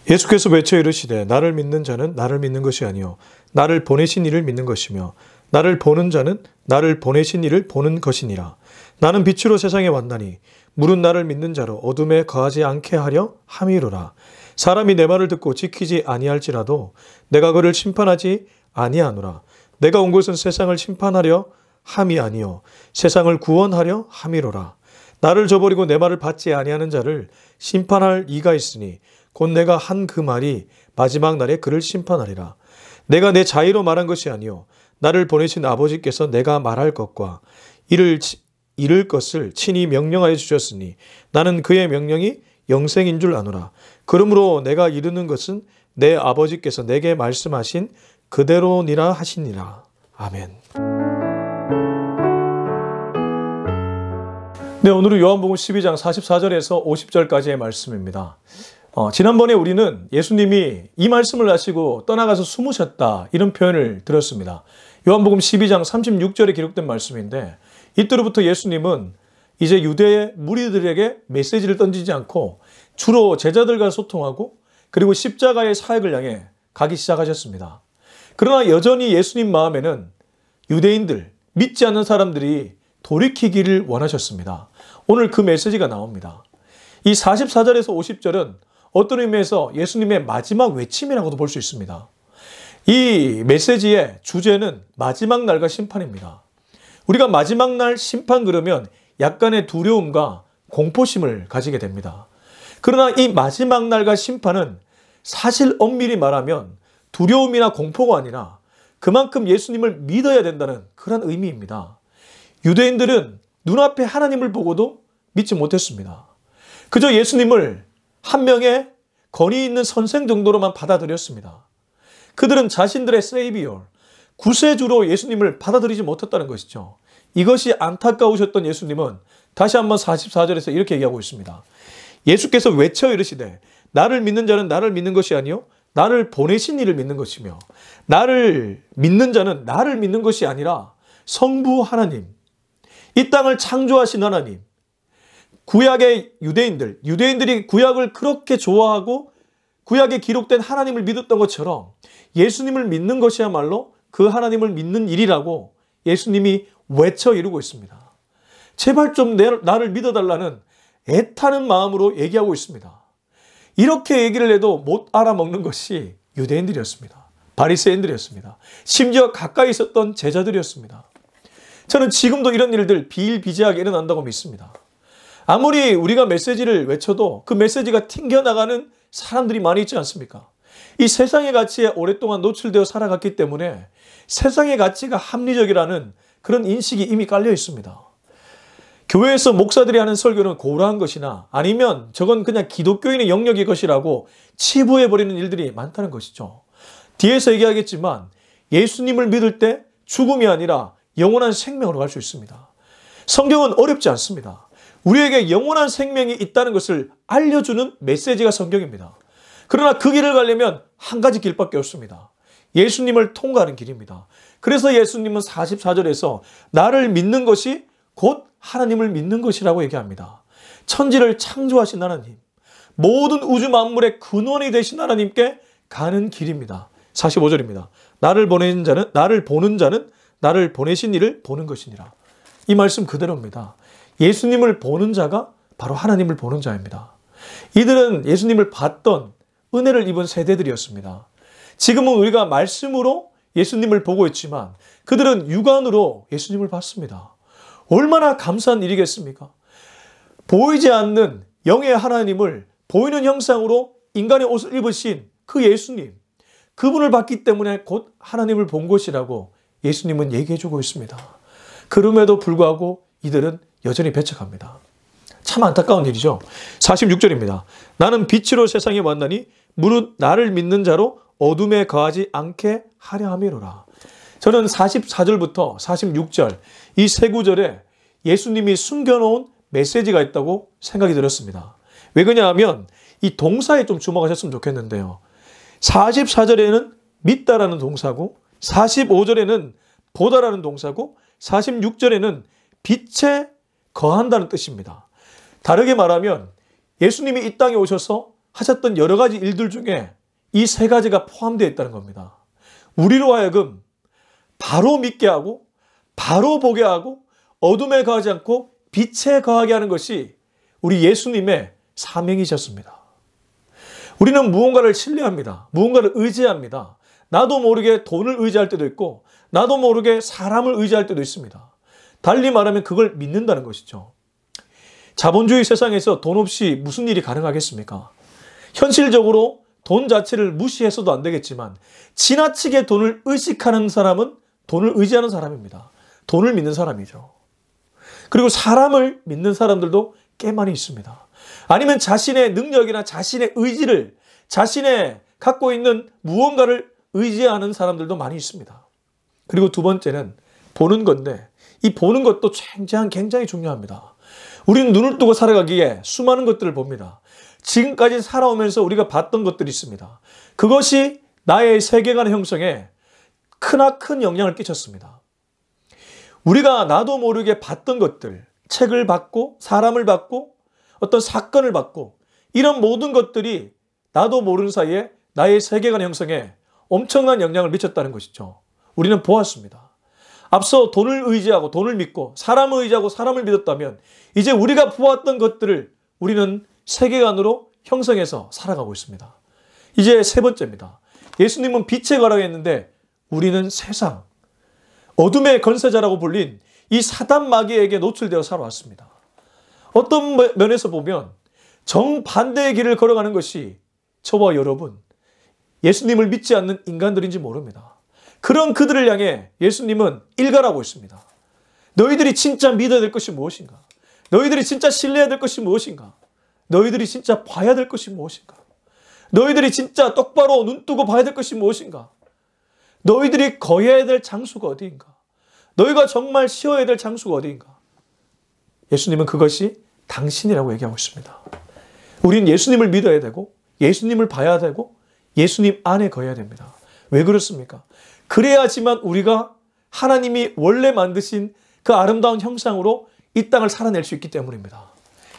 예수께서 외쳐 이르시되 나를 믿는 자는 나를 믿는 것이 아니요 나를 보내신 이를 믿는 것이며 나를 보는 자는 나를 보내신 이를 보는 것이니라. 나는 빛으로 세상에 왔나니 물은 나를 믿는 자로 어둠에 거하지 않게 하려 함이로라. 사람이 내 말을 듣고 지키지 아니할지라도 내가 그를 심판하지 아니하노라. 내가 온 것은 세상을 심판하려 함이 아니요 세상을 구원하려 함이로라. 나를 저버리고 내 말을 받지 아니하는 자를 심판할 이가 있으니 곧 내가 한 그 말이 마지막 날에 그를 심판하리라. 내가 내 자의로 말한 것이 아니요 나를 보내신 아버지께서 내가 말할 것과 이를 것을 친히 명령하여 주셨으니 나는 그의 명령이 영생인 줄 아노라. 그러므로 내가 이르는 것은 내 아버지께서 내게 말씀하신 그대로니라 하시니라. 아멘. 네, 오늘은 요한복음 12장 44절에서 50절까지의 말씀입니다. 지난번에 우리는 예수님이 이 말씀을 하시고 떠나가서 숨으셨다 이런 표현을 들었습니다. 요한복음 12장 36절에 기록된 말씀인데 이때로부터 예수님은 이제 유대의 무리들에게 메시지를 던지지 않고 주로 제자들과 소통하고 그리고 십자가의 사역을 향해 가기 시작하셨습니다. 그러나 여전히 예수님 마음에는 유대인들, 믿지 않는 사람들이 돌이키기를 원하셨습니다. 오늘 그 메시지가 나옵니다. 이 44절에서 50절은 어떤 의미에서 예수님의 마지막 외침이라고도 볼 수 있습니다. 이 메시지의 주제는 마지막 날과 심판입니다. 우리가 마지막 날 심판 그러면 약간의 두려움과 공포심을 가지게 됩니다. 그러나 이 마지막 날과 심판은 사실 엄밀히 말하면 두려움이나 공포가 아니라 그만큼 예수님을 믿어야 된다는 그런 의미입니다. 유대인들은 눈앞에 하나님을 보고도 믿지 못했습니다. 그저 예수님을 한 명의 권위 있는 선생 정도로만 받아들였습니다. 그들은 자신들의 세이비어, 구세주로 예수님을 받아들이지 못했다는 것이죠. 이것이 안타까우셨던 예수님은 다시 한번 44절에서 이렇게 얘기하고 있습니다. 예수께서 외쳐 이르시되 나를 믿는 자는 나를 믿는 것이 아니요 나를 보내신 이를 믿는 것이며 나를 믿는 자는 나를 믿는 것이 아니라 성부 하나님, 이 땅을 창조하신 하나님, 구약의 유대인들이 구약을 그렇게 좋아하고 구약에 기록된 하나님을 믿었던 것처럼 예수님을 믿는 것이야말로 그 하나님을 믿는 일이라고 예수님이 외쳐 이루고 있습니다. 제발 좀 나를 믿어달라는 애타는 마음으로 얘기하고 있습니다. 이렇게 얘기를 해도 못 알아먹는 것이 유대인들이었습니다. 바리새인들이었습니다. 심지어 가까이 있었던 제자들이었습니다. 저는 지금도 이런 일들 비일비재하게 일어난다고 믿습니다. 아무리 우리가 메시지를 외쳐도 그 메시지가 튕겨나가는 사람들이 많이 있지 않습니까? 이 세상의 가치에 오랫동안 노출되어 살아갔기 때문에 세상의 가치가 합리적이라는 그런 인식이 이미 깔려 있습니다. 교회에서 목사들이 하는 설교는 고라한 것이나 아니면 저건 그냥 기독교인의 영역의 것이라고 치부해버리는 일들이 많다는 것이죠. 뒤에서 얘기하겠지만 예수님을 믿을 때 죽음이 아니라 영원한 생명으로 갈 수 있습니다. 성경은 어렵지 않습니다. 우리에게 영원한 생명이 있다는 것을 알려주는 메시지가 성경입니다. 그러나 그 길을 가려면 한 가지 길밖에 없습니다. 예수님을 통과하는 길입니다. 그래서 예수님은 44절에서 나를 믿는 것이 곧 하나님을 믿는 것이라고 얘기합니다. 천지를 창조하신 하나님, 모든 우주 만물의 근원이 되신 하나님께 가는 길입니다. 45절입니다. 나를 보는 자는 나를 보내신 이를 보는 것이니라. 이 말씀 그대로입니다. 예수님을 보는 자가 바로 하나님을 보는 자입니다. 이들은 예수님을 봤던 은혜를 입은 세대들이었습니다. 지금은 우리가 말씀으로 예수님을 보고 있지만 그들은 육안으로 예수님을 봤습니다. 얼마나 감사한 일이겠습니까? 보이지 않는 영의 하나님을 보이는 형상으로 인간의 옷을 입으신 그 예수님, 그분을 봤기 때문에 곧 하나님을 본 것이라고 예수님은 얘기해주고 있습니다. 그럼에도 불구하고 이들은 여전히 배척합니다. 참 안타까운 일이죠. 46절입니다. 나는 빛으로 세상에 왔나니 무릇 나를 믿는 자로 어둠에 거하지 않게 하려 함이로라. 저는 44절부터 46절 이 세 구절에 예수님이 숨겨놓은 메시지가 있다고 생각이 들었습니다. 왜 그러냐면 이 동사에 좀 주목하셨으면 좋겠는데요. 44절에는 믿다라는 동사고 45절에는 보다라는 동사고 46절에는 빛에 거한다는 뜻입니다. 다르게 말하면 예수님이 이 땅에 오셔서 하셨던 여러 가지 일들 중에 이 세 가지가 포함되어 있다는 겁니다. 우리로 하여금 바로 믿게 하고 바로 보게 하고 어둠에 거하지 않고 빛에 거하게 하는 것이 우리 예수님의 사명이셨습니다. 우리는 무언가를 신뢰합니다. 무언가를 의지합니다. 나도 모르게 돈을 의지할 때도 있고 나도 모르게 사람을 의지할 때도 있습니다. 달리 말하면 그걸 믿는다는 것이죠. 자본주의 세상에서 돈 없이 무슨 일이 가능하겠습니까? 현실적으로 돈 자체를 무시해서도 안 되겠지만 지나치게 돈을 의식하는 사람은 돈을 의지하는 사람입니다. 돈을 믿는 사람이죠. 그리고 사람을 믿는 사람들도 꽤 많이 있습니다. 아니면 자신의 능력이나 자신의 의지를 자신의 갖고 있는 무언가를 의지하는 사람들도 많이 있습니다. 그리고 두 번째는 보는 건데 이 보는 것도 굉장히 중요합니다. 우리는 눈을 뜨고 살아가기에 수많은 것들을 봅니다. 지금까지 살아오면서 우리가 봤던 것들이 있습니다. 그것이 나의 세계관 형성에 크나큰 영향을 끼쳤습니다. 우리가 나도 모르게 봤던 것들, 책을 봤고 사람을 봤고 어떤 사건을 봤고 이런 모든 것들이 나도 모르는 사이에 나의 세계관 형성에 엄청난 영향을 미쳤다는 것이죠. 우리는 보았습니다. 앞서 돈을 의지하고 돈을 믿고 사람을 의지하고 사람을 믿었다면 이제 우리가 보았던 것들을 우리는 세계관으로 형성해서 살아가고 있습니다. 이제 세 번째입니다. 예수님은 빛에 가라고 했는데 우리는 세상, 어둠의 건세자라고 불린 이 사단 마귀에게 노출되어 살아왔습니다. 어떤 면에서 보면 정반대의 길을 걸어가는 것이 저와 여러분, 예수님을 믿지 않는 인간들인지 모릅니다. 그런 그들을 향해 예수님은 일갈하고 있습니다. 너희들이 진짜 믿어야 될 것이 무엇인가? 너희들이 진짜 신뢰해야 될 것이 무엇인가? 너희들이 진짜 봐야 될 것이 무엇인가? 너희들이 진짜 똑바로 눈 뜨고 봐야 될 것이 무엇인가? 너희들이 거해야 될 장소가 어디인가? 너희가 정말 쉬어야 될 장소가 어디인가? 예수님은 그것이 당신이라고 얘기하고 있습니다. 우리는 예수님을 믿어야 되고 예수님을 봐야 되고 예수님 안에 거해야 됩니다. 왜 그렇습니까? 그래야지만 우리가 하나님이 원래 만드신 그 아름다운 형상으로 이 땅을 살아낼 수 있기 때문입니다.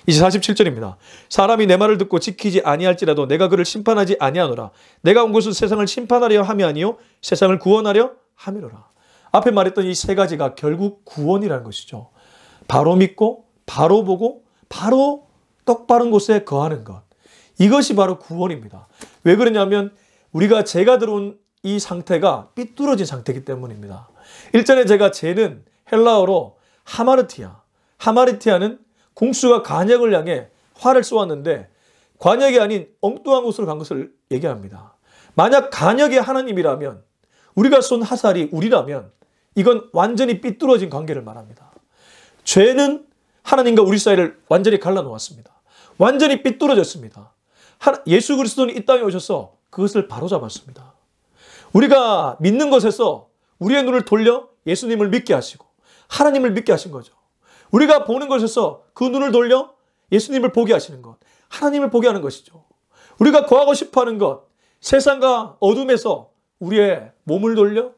이제 47절입니다. 사람이 내 말을 듣고 지키지 아니할지라도 내가 그를 심판하지 아니하노라. 내가 온 것은 세상을 심판하려 함이 아니요 세상을 구원하려 함이로라. 앞에 말했던 이 세 가지가 결국 구원이라는 것이죠. 바로 믿고 바로 보고 바로 똑바른 곳에 거하는 것. 이것이 바로 구원입니다. 왜 그러냐면 우리가 죄가 들어온 이 상태가 삐뚤어진 상태이기 때문입니다. 일전에 제가 죄는 헬라어로 하마르티아. 하마르티아는 공수가 관역을 향해 활을 쏘았는데 관역이 아닌 엉뚱한 곳으로 간 것을 얘기합니다. 만약 관역이 하나님이라면 우리가 쏜 화살이 우리라면 이건 완전히 삐뚤어진 관계를 말합니다. 죄는 하나님과 우리 사이를 완전히 갈라놓았습니다. 완전히 삐뚤어졌습니다. 예수 그리스도는 이 땅에 오셔서 그것을 바로잡았습니다. 우리가 믿는 것에서 우리의 눈을 돌려 예수님을 믿게 하시고 하나님을 믿게 하신 거죠. 우리가 보는 것에서 그 눈을 돌려 예수님을 보게 하시는 것, 하나님을 보게 하는 것이죠. 우리가 거하고 싶어하는 것, 세상과 어둠에서 우리의 몸을 돌려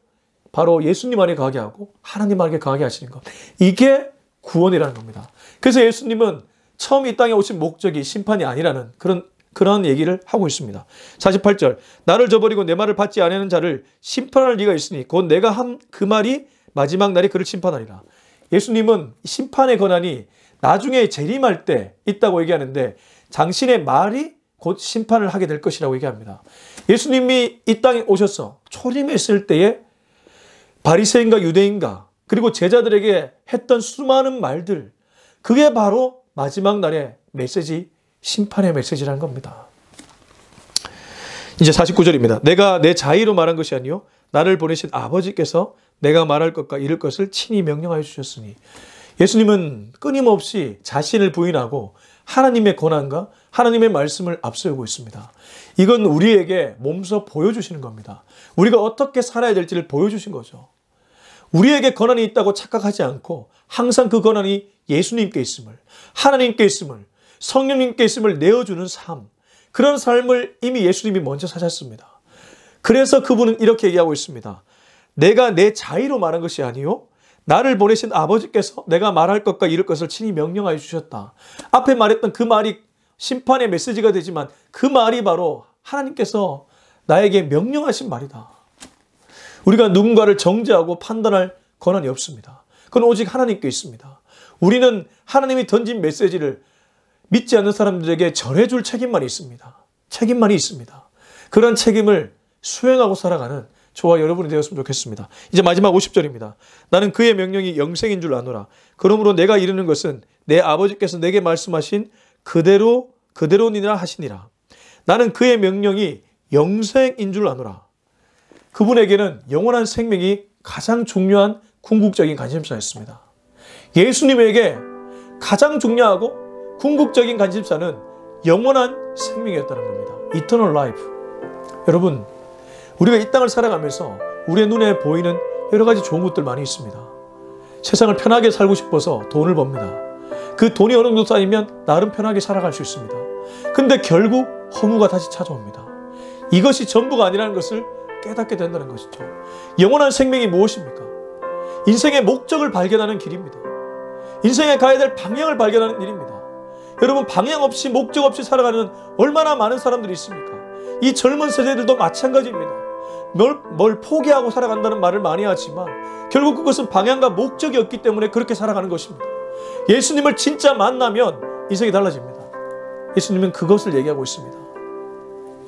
바로 예수님 안에 거하게 하고 하나님 안에 거하게 하시는 것. 이게 구원이라는 겁니다. 그래서 예수님은 처음 이 땅에 오신 목적이 심판이 아니라는 그런 얘기를 하고 있습니다. 48절 나를 저버리고 내 말을 받지 아니하는 자를 심판할 리가 있으니 곧 내가 한 그 말이 마지막 날에 그를 심판하리라. 예수님은 심판의 권한이 나중에 재림할 때 있다고 얘기하는데 당신의 말이 곧 심판을 하게 될 것이라고 얘기합니다. 예수님이 이 땅에 오셔서 초림했을 때에 바리새인과 유대인과 그리고 제자들에게 했던 수많은 말들, 그게 바로 마지막 날의 메시지, 심판의 메시지라는 겁니다. 이제 49절입니다. 내가 내 자의로 말한 것이 아니요 나를 보내신 아버지께서 내가 말할 것과 이룰 것을 친히 명령하여 주셨으니, 예수님은 끊임없이 자신을 부인하고 하나님의 권한과 하나님의 말씀을 앞세우고 있습니다. 이건 우리에게 몸소 보여주시는 겁니다. 우리가 어떻게 살아야 될지를 보여주신 거죠. 우리에게 권한이 있다고 착각하지 않고 항상 그 권한이 예수님께 있음을, 하나님께 있음을, 성령님께 있음을 내어주는 삶, 그런 삶을 이미 예수님이 먼저 사셨습니다. 그래서 그분은 이렇게 얘기하고 있습니다. 내가 내 자의로 말한 것이 아니요 나를 보내신 아버지께서 내가 말할 것과 이룰 것을 친히 명령하여 주셨다. 앞에 말했던 그 말이 심판의 메시지가 되지만 그 말이 바로 하나님께서 나에게 명령하신 말이다. 우리가 누군가를 정죄하고 판단할 권한이 없습니다. 그건 오직 하나님께 있습니다. 우리는 하나님이 던진 메시지를 믿지 않는 사람들에게 전해줄 책임만이 있습니다. 책임만이 있습니다. 그런 책임을 수행하고 살아가는 저와 여러분이 되었으면 좋겠습니다. 이제 마지막 50절입니다. 나는 그의 명령이 영생인 줄 아노라. 그러므로 내가 이르는 것은 내 아버지께서 내게 말씀하신 그대로니라 하시니라. 나는 그의 명령이 영생인 줄 아노라. 그분에게는 영원한 생명이 가장 중요한 궁극적인 관심사였습니다. 예수님에게 가장 중요하고 궁극적인 관심사는 영원한 생명이었다는 겁니다. Eternal life. 여러분, 우리가 이 땅을 살아가면서 우리의 눈에 보이는 여러 가지 좋은 것들 많이 있습니다. 세상을 편하게 살고 싶어서 돈을 법니다. 그 돈이 어느 정도 쌓이면 나름 편하게 살아갈 수 있습니다. 근데 결국 허무가 다시 찾아옵니다. 이것이 전부가 아니라는 것을 깨닫게 된다는 것이죠. 영원한 생명이 무엇입니까? 인생의 목적을 발견하는 길입니다. 인생에 가야 될 방향을 발견하는 일입니다. 여러분, 방향 없이 목적 없이 살아가는 얼마나 많은 사람들이 있습니까? 이 젊은 세대들도 마찬가지입니다. 뭘 포기하고 살아간다는 말을 많이 하지만 결국 그것은 방향과 목적이 없기 때문에 그렇게 살아가는 것입니다. 예수님을 진짜 만나면 인생이 달라집니다. 예수님은 그것을 얘기하고 있습니다.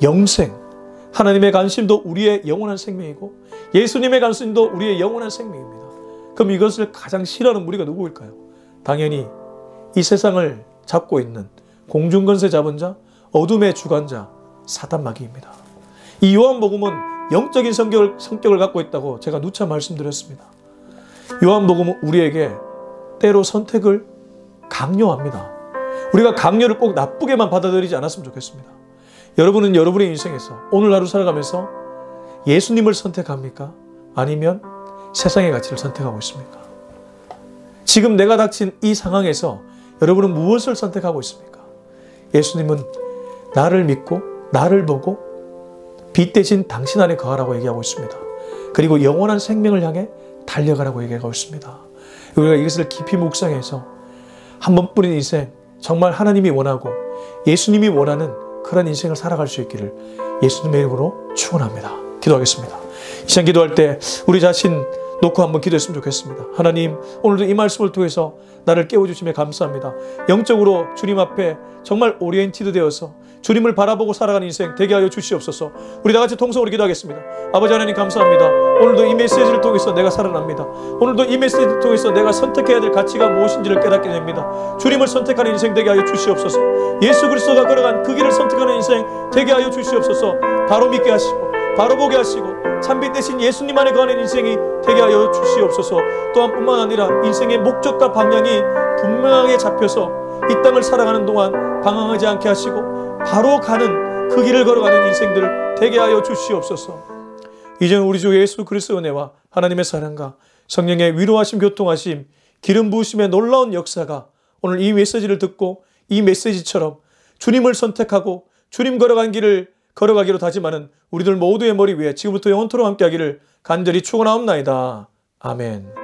영생. 하나님의 관심도 우리의 영원한 생명이고 예수님의 관심도 우리의 영원한 생명입니다. 그럼 이것을 가장 싫어하는 무리가 누구일까요? 당연히 이 세상을 잡고 있는 공중권세 잡은 자, 어둠의 주관자, 사단 마귀입니다. 이 요한복음은 영적인 성격을 갖고 있다고 제가 누차 말씀드렸습니다. 요한복음은 우리에게 때로 선택을 강요합니다. 우리가 강요를 꼭 나쁘게만 받아들이지 않았으면 좋겠습니다. 여러분은 여러분의 인생에서 오늘 하루 살아가면서 예수님을 선택합니까? 아니면 세상의 가치를 선택하고 있습니까? 지금 내가 닥친 이 상황에서 여러분은 무엇을 선택하고 있습니까? 예수님은 나를 믿고 나를 보고 빛 대신 당신 안에 거하라고 얘기하고 있습니다. 그리고 영원한 생명을 향해 달려가라고 얘기하고 있습니다. 우리가 이것을 깊이 묵상해서 한 번뿐인 인생, 정말 하나님이 원하고 예수님이 원하는 그런 인생을 살아갈 수 있기를 예수님의 이름으로 축원합니다. 기도하겠습니다. 이 시간 기도할 때 우리 자신 놓고 한번 기도했으면 좋겠습니다. 하나님, 오늘도 이 말씀을 통해서 나를 깨워주심에 감사합니다. 영적으로 주님 앞에 정말 오리엔티드 되어서 주님을 바라보고 살아가는 인생 되게 하여 주시옵소서. 우리 다 같이 통성으로 기도하겠습니다. 아버지 하나님 감사합니다. 오늘도 이 메시지를 통해서 내가 살아납니다. 오늘도 이 메시지를 통해서 내가 선택해야 될 가치가 무엇인지를 깨닫게 됩니다. 주님을 선택하는 인생 되게 하여 주시옵소서. 예수 그리스도가 걸어간 그 길을 선택하는 인생 되게 하여 주시옵소서. 바로 믿게 하시고 바로 보게 하시고 참빛 대신 예수님 안에 거하는 인생이 되게 하여 주시옵소서. 또한 뿐만 아니라 인생의 목적과 방향이 분명하게 잡혀서 이 땅을 살아가는 동안 방황하지 않게 하시고 바로 가는 그 길을 걸어가는 인생들 되게 하여 주시옵소서. 이제는 우리 주 예수 그리스도의 은혜와 하나님의 사랑과 성령의 위로하심 교통하심 기름 부으심의 놀라운 역사가 오늘 이 메시지를 듣고 이 메시지처럼 주님을 선택하고 주님 걸어간 길을 걸어가기로 다짐하는 우리들 모두의 머리 위에 지금부터 영원토록 함께하기를 간절히 축원하옵나이다. 아멘.